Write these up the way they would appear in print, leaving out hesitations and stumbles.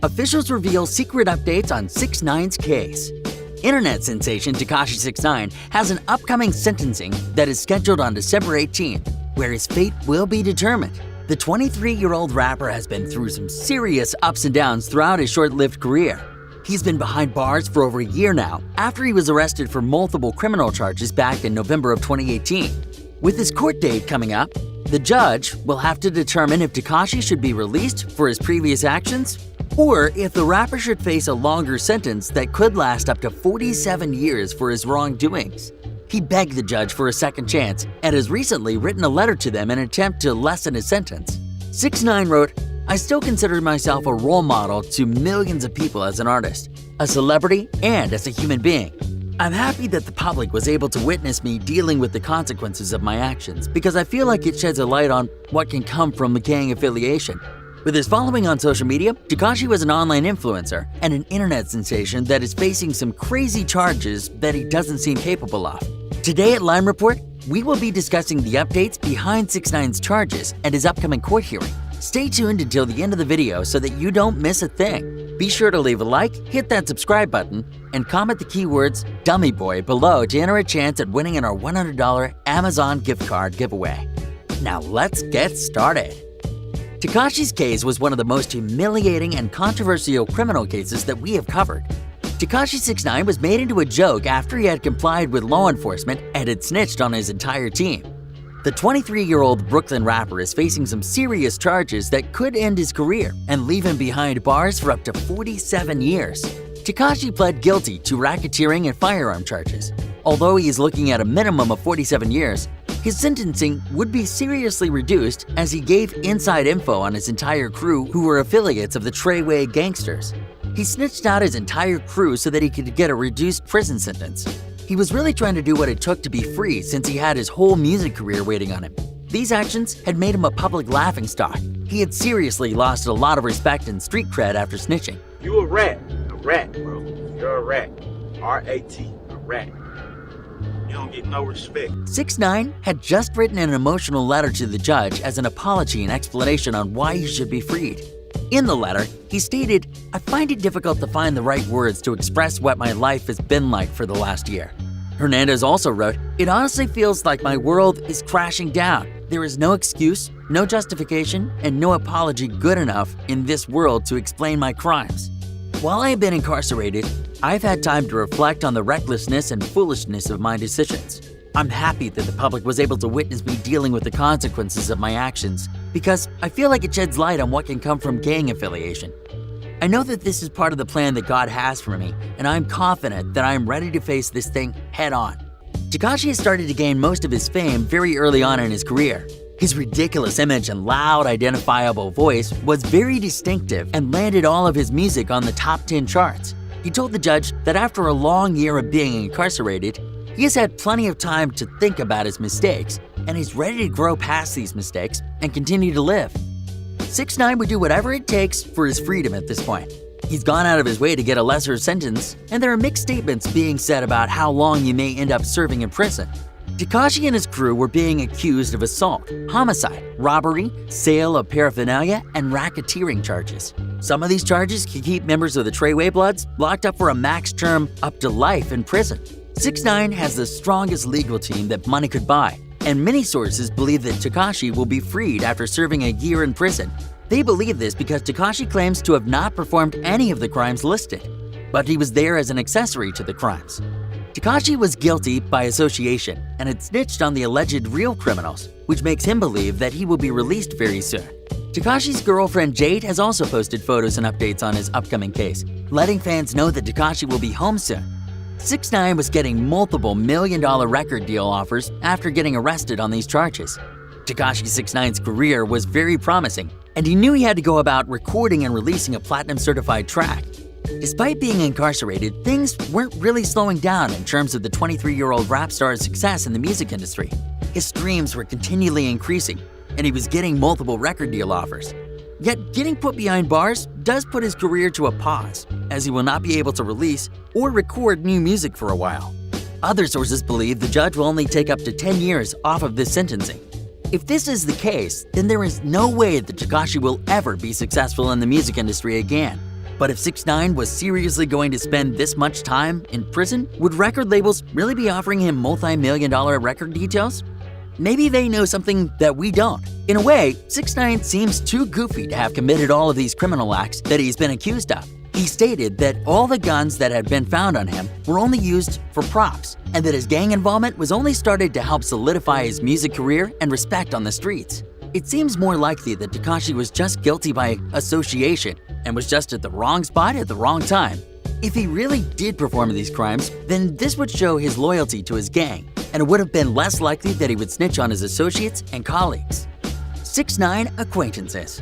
Officials reveal secret updates on 6ix9ine's case. Internet sensation Tekashi 6ix9ine has an upcoming sentencing that is scheduled on December 18th, where his fate will be determined. The 23-year-old rapper has been through some serious ups and downs throughout his short-lived career. He's been behind bars for over a year now, after he was arrested for multiple criminal charges back in November of 2018. With his court date coming up, the judge will have to determine if Tekashi should be released for his previous actions, or if the rapper should face a longer sentence that could last up to 47 years for his wrongdoings. He begged the judge for a second chance and has recently written a letter to them in an attempt to lessen his sentence. 6ix9ine wrote, "I still consider myself a role model to millions of people as an artist, a celebrity, and as a human being. I'm happy that the public was able to witness me dealing with the consequences of my actions because I feel like it sheds a light on what can come from a gang affiliation." With his following on social media, Tekashi was an online influencer and an internet sensation that is facing some crazy charges that he doesn't seem capable of. Today at Lime Report, we will be discussing the updates behind 6ix9ine's charges and his upcoming court hearing. Stay tuned until the end of the video so that you don't miss a thing. Be sure to leave a like, hit that subscribe button, and comment the keywords Dummy Boy below to enter a chance at winning in our $100 Amazon gift card giveaway. Now let's get started. Tekashi's case was one of the most humiliating and controversial criminal cases that we have covered. Tekashi 6ix9ine was made into a joke after he had complied with law enforcement and had snitched on his entire team. The 23-year-old Brooklyn rapper is facing some serious charges that could end his career and leave him behind bars for up to 47 years. Tekashi pled guilty to racketeering and firearm charges. Although he is looking at a minimum of 47 years, his sentencing would be seriously reduced as he gave inside info on his entire crew who were affiliates of the TreyWay gangsters. He snitched out his entire crew so that he could get a reduced prison sentence. He was really trying to do what it took to be free since he had his whole music career waiting on him. These actions had made him a public laughingstock. He had seriously lost a lot of respect and street cred after snitching. You a rat, bro. You're a rat. R-A-T, a rat. You don't get no respect. 6ix9ine had just written an emotional letter to the judge as an apology and explanation on why he should be freed. In the letter, he stated, "I find it difficult to find the right words to express what my life has been like for the last year." Hernandez also wrote, "It honestly feels like my world is crashing down. There is no excuse, no justification, and no apology good enough in this world to explain my crimes. While I have been incarcerated, I've had time to reflect on the recklessness and foolishness of my decisions. I'm happy that the public was able to witness me dealing with the consequences of my actions because I feel like it sheds light on what can come from gang affiliation. I know that this is part of the plan that God has for me, and I'm confident that I am ready to face this thing head on." Tekashi has started to gain most of his fame very early on in his career. His ridiculous image and loud, identifiable voice was very distinctive and landed all of his music on the top 10 charts. He told the judge that after a long year of being incarcerated, he has had plenty of time to think about his mistakes, and he's ready to grow past these mistakes and continue to live. 6ix9ine would do whatever it takes for his freedom at this point. He's gone out of his way to get a lesser sentence, and there are mixed statements being said about how long you may end up serving in prison. Tekashi and his crew were being accused of assault, homicide, robbery, sale of paraphernalia, and racketeering charges. Some of these charges can keep members of the TreyWay Bloods locked up for a max term up to life in prison. 6ix9ine has the strongest legal team that money could buy, and many sources believe that Tekashi will be freed after serving a year in prison. They believe this because Tekashi claims to have not performed any of the crimes listed, but he was there as an accessory to the crimes. Tekashi was guilty by association and had snitched on the alleged real criminals, which makes him believe that he will be released very soon. Tekashi's girlfriend Jade has also posted photos and updates on his upcoming case, letting fans know that Tekashi will be home soon. 6ix9ine was getting multiple million-dollar record deal offers after getting arrested on these charges. Tekashi 6ix9ine's career was very promising, and he knew he had to go about recording and releasing a platinum-certified track. Despite being incarcerated, things weren't really slowing down in terms of the 23-year-old rap star's success in the music industry. His streams were continually increasing, and he was getting multiple record deal offers. Yet getting put behind bars does put his career to a pause, as he will not be able to release or record new music for a while. Other sources believe the judge will only take up to 10 years off of this sentencing. If this is the case, then there is no way that Tekashi will ever be successful in the music industry again. But if 6ix9ine was seriously going to spend this much time in prison, would record labels really be offering him multi-million-dollar record details? Maybe they know something that we don't. In a way, 6ix9ine seems too goofy to have committed all of these criminal acts that he's been accused of. He stated that all the guns that had been found on him were only used for props, and that his gang involvement was only started to help solidify his music career and respect on the streets. It seems more likely that Tekashi was just guilty by association and was just at the wrong spot at the wrong time. If he really did perform these crimes, then this would show his loyalty to his gang, and it would have been less likely that he would snitch on his associates and colleagues. 6ix9ine acquaintances.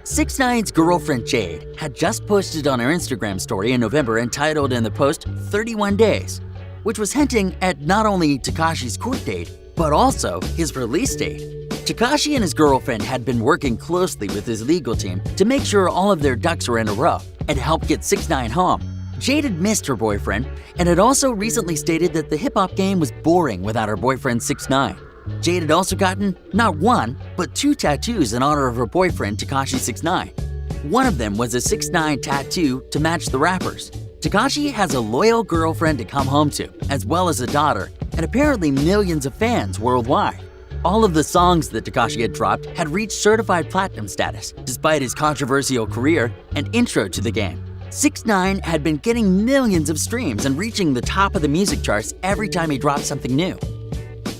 6ix9ine's girlfriend Jade had just posted on her Instagram story in November entitled in the post 31 days, which was hinting at not only Tekashi's court date, but also his release date. Tekashi and his girlfriend had been working closely with his legal team to make sure all of their ducks were in a row and to help get 6ix9ine home. Jade had missed her boyfriend and had also recently stated that the hip-hop game was boring without her boyfriend 6ix9ine. Jade had also gotten not one, but 2 tattoos in honor of her boyfriend Tekashi 6ix9ine. One of them was a 6ix9ine tattoo to match the rapper's. Tekashi has a loyal girlfriend to come home to, as well as a daughter, and apparently millions of fans worldwide. All of the songs that Tekashi had dropped had reached certified platinum status, despite his controversial career and intro to the game. 6ix9ine had been getting millions of streams and reaching the top of the music charts every time he dropped something new.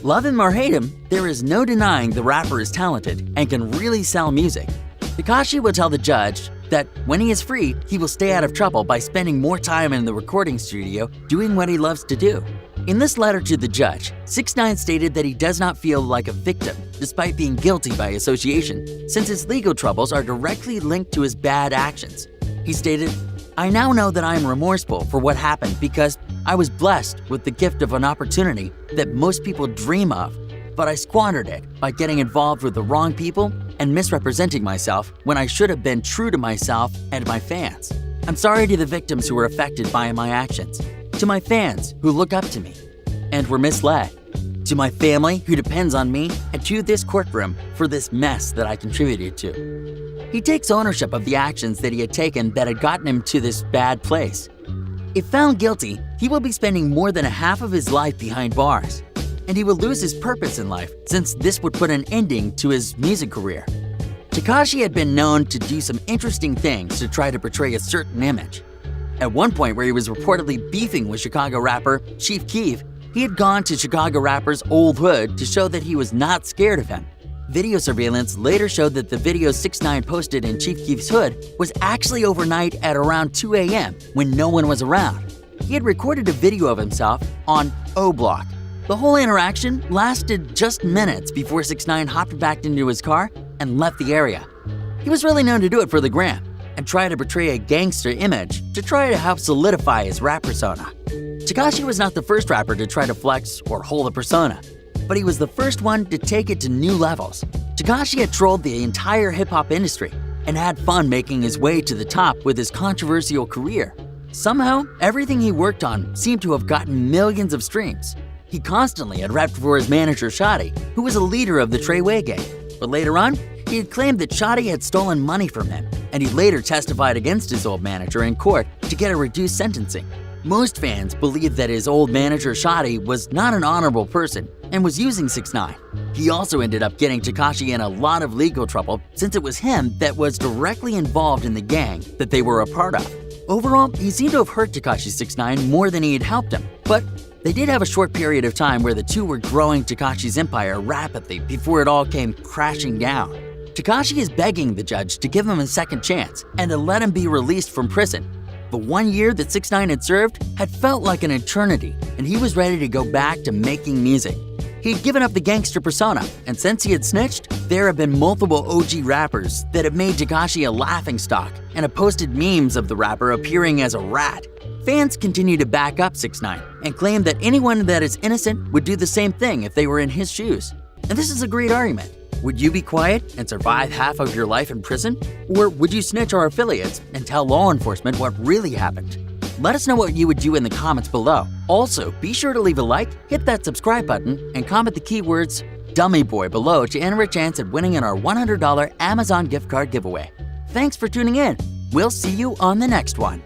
Love him or hate him, there is no denying the rapper is talented and can really sell music. Tekashi will tell the judge that when he is free, he will stay out of trouble by spending more time in the recording studio doing what he loves to do. In this letter to the judge, 6ix9ine stated that he does not feel like a victim despite being guilty by association, since his legal troubles are directly linked to his bad actions. He stated, "I now know that I am remorseful for what happened because I was blessed with the gift of an opportunity that most people dream of, but I squandered it by getting involved with the wrong people and misrepresenting myself when I should have been true to myself and my fans. I'm sorry to the victims who were affected by my actions, to my fans who look up to me and were misled, to my family who depends on me, and to this courtroom for this mess that I contributed to." He takes ownership of the actions that he had taken that had gotten him to this bad place. If found guilty, he will be spending more than a half of his life behind bars, and he will lose his purpose in life since this would put an ending to his music career. Tekashi had been known to do some interesting things to try to portray a certain image. At one point where he was reportedly beefing with Chicago rapper Chief Keef, he had gone to Chicago rapper's old hood to show that he was not scared of him. Video surveillance later showed that the video 6ix9ine posted in Chief Keef's hood was actually overnight at around 2 a.m. when no one was around. He had recorded a video of himself on O Block. The whole interaction lasted just minutes before 6ix9ine hopped back into his car and left the area. He was really known to do it for the gram and try to portray a gangster image to try to help solidify his rap persona. Tekashi was not the first rapper to try to flex or hold a persona, but he was the first one to take it to new levels. Tekashi had trolled the entire hip-hop industry and had fun making his way to the top with his controversial career. Somehow, everything he worked on seemed to have gotten millions of streams. He constantly had rapped for his manager Shotty, who was a leader of the TreyWay gang. But later on, he had claimed that Shotty had stolen money from him, and he later testified against his old manager in court to get a reduced sentencing. Most fans believed that his old manager Shotty was not an honorable person and was using 6ix9ine. He also ended up getting Tekashi in a lot of legal trouble since it was him that was directly involved in the gang that they were a part of. Overall, he seemed to have hurt Tekashi 6ix9ine more than he had helped him, but they did have a short period of time where the two were growing Tekashi's empire rapidly before it all came crashing down. Tekashi is begging the judge to give him a second chance and to let him be released from prison. The 1 year that 6ix9ine had served had felt like an eternity, and he was ready to go back to making music. He had given up the gangster persona, and since he had snitched, there have been multiple OG rappers that have made Tekashi a laughingstock and have posted memes of the rapper appearing as a rat. Fans continue to back up 6ix9ine and claim that anyone that is innocent would do the same thing if they were in his shoes. And this is a great argument. Would you be quiet and survive half of your life in prison? Or would you snitch our affiliates and tell law enforcement what really happened? Let us know what you would do in the comments below. Also, be sure to leave a like, hit that subscribe button, and comment the keywords Dummy Boy below to enter a chance at winning in our $100 Amazon gift card giveaway. Thanks for tuning in. We'll see you on the next one.